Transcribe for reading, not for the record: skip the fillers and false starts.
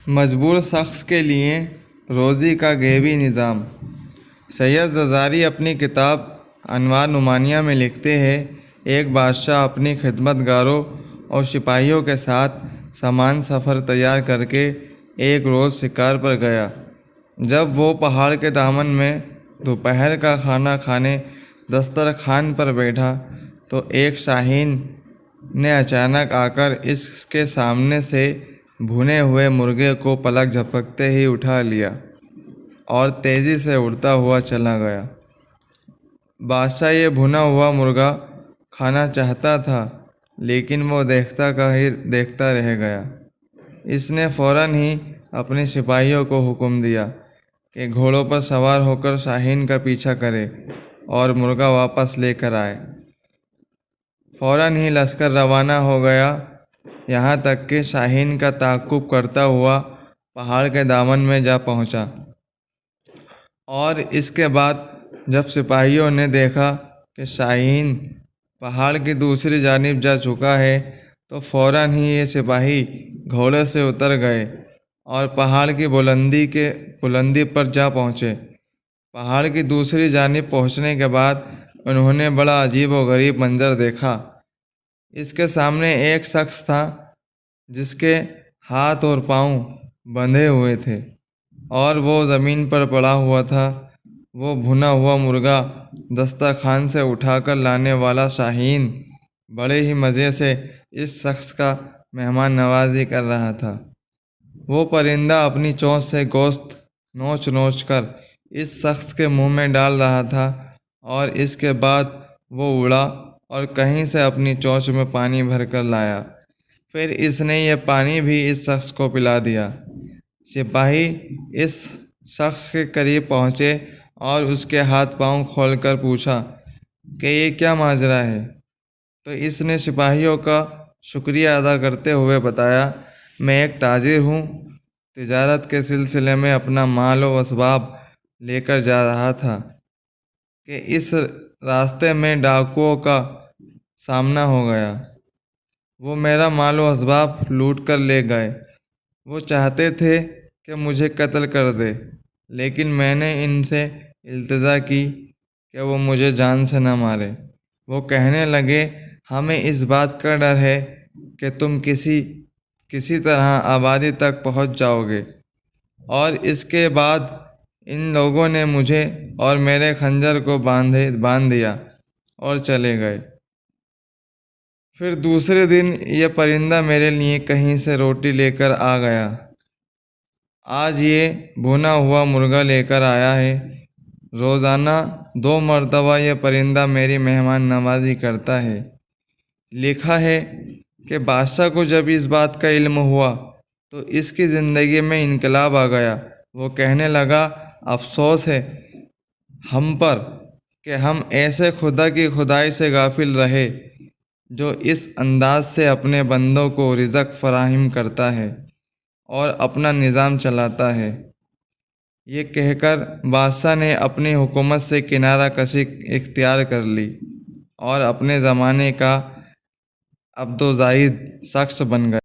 مجبور شخص کے لیے روزی کا غیبی نظام۔ سید زراری اپنی کتاب انوار نعمانیہ میں لکھتے ہیں، ایک بادشاہ اپنی خدمت گاروں اور سپاہیوں کے ساتھ سامان سفر تیار کر کے ایک روز شکار پر گیا۔ جب وہ پہاڑ کے دامن میں دوپہر کا کھانا کھانے دسترخوان پر بیٹھا تو ایک شاہین نے اچانک آ کر اس کے سامنے سے بھنے ہوئے مرغے کو پلک جھپکتے ہی اٹھا لیا اور تیزی سے اڑتا ہوا چلا گیا۔ بادشاہ یہ بھنا ہوا مرغا کھانا چاہتا تھا، لیکن وہ دیکھتا رہ گیا۔ اس نے فوراً ہی اپنے سپاہیوں کو حکم دیا کہ گھوڑوں پر سوار ہو کر شاہین کا پیچھا کرے اور مرغا واپس لے کر آئے۔ فوراً ہی لشکر روانہ ہو گیا، یہاں تک کہ شاہین کا تعاقب کرتا ہوا پہاڑ کے دامن میں جا پہنچا، اور اس کے بعد جب سپاہیوں نے دیکھا کہ شاہین پہاڑ کی دوسری جانب جا چکا ہے تو فوراً ہی یہ سپاہی گھوڑے سے اتر گئے اور پہاڑ کی بلندی پر جا پہنچے۔ پہاڑ کی دوسری جانب پہنچنے کے بعد انہوں نے بڑا عجیب و غریب منظر دیکھا۔ اس کے سامنے ایک شخص تھا جس کے ہاتھ اور پاؤں بندھے ہوئے تھے اور وہ زمین پر پڑا ہوا تھا۔ وہ بھنا ہوا مرغا دسترخوان سے اٹھا کر لانے والا شاہین بڑے ہی مزے سے اس شخص کا مہمان نوازی کر رہا تھا۔ وہ پرندہ اپنی چونچ سے گوشت نوچ نوچ کر اس شخص کے منہ میں ڈال رہا تھا، اور اس کے بعد وہ اڑا اور کہیں سے اپنی چونچ میں پانی بھر کر لایا۔ پھر اس نے یہ پانی بھی اس شخص کو پلا دیا۔ سپاہی اس شخص کے قریب پہنچے اور اس کے ہاتھ پاؤں کھول کر پوچھا کہ یہ کیا ماجرا ہے؟ تو اس نے سپاہیوں کا شکریہ ادا کرتے ہوئے بتایا، میں ایک تاجر ہوں، تجارت کے سلسلے میں اپنا مال و اسباب لے کر جا رہا تھا کہ اس راستے میں ڈاکوؤں کا سامنا ہو گیا۔ وہ میرا مال و اسباب لوٹ کر لے گئے۔ وہ چاہتے تھے کہ مجھے قتل کر دے، لیکن میں نے ان سے التجا کی کہ وہ مجھے جان سے نہ مارے۔ وہ کہنے لگے، ہمیں اس بات کا ڈر ہے کہ تم کسی طرح آبادی تک پہنچ جاؤ گے، اور اس کے بعد ان لوگوں نے مجھے اور میرے خنجر کو باندھ دیا اور چلے گئے۔ پھر دوسرے دن یہ پرندہ میرے لیے کہیں سے روٹی لے کر آ گیا۔ آج یہ بھنا ہوا مرغا لے کر آیا ہے۔ روزانہ 2 مرتبہ یہ پرندہ میری مہمان نوازی کرتا ہے۔ لکھا ہے کہ بادشاہ کو جب اس بات کا علم ہوا تو اس کی زندگی میں انقلاب آ گیا۔ وہ کہنے لگا، افسوس ہے ہم پر کہ ہم ایسے خدا کی خدائی سے غافل رہے جو اس انداز سے اپنے بندوں کو رزق فراہم کرتا ہے اور اپنا نظام چلاتا ہے۔ یہ کہہ کر بادشاہ نے اپنی حکومت سے کنارہ کشی اختیار کر لی اور اپنے زمانے کا عبد و زاہد شخص بن گیا۔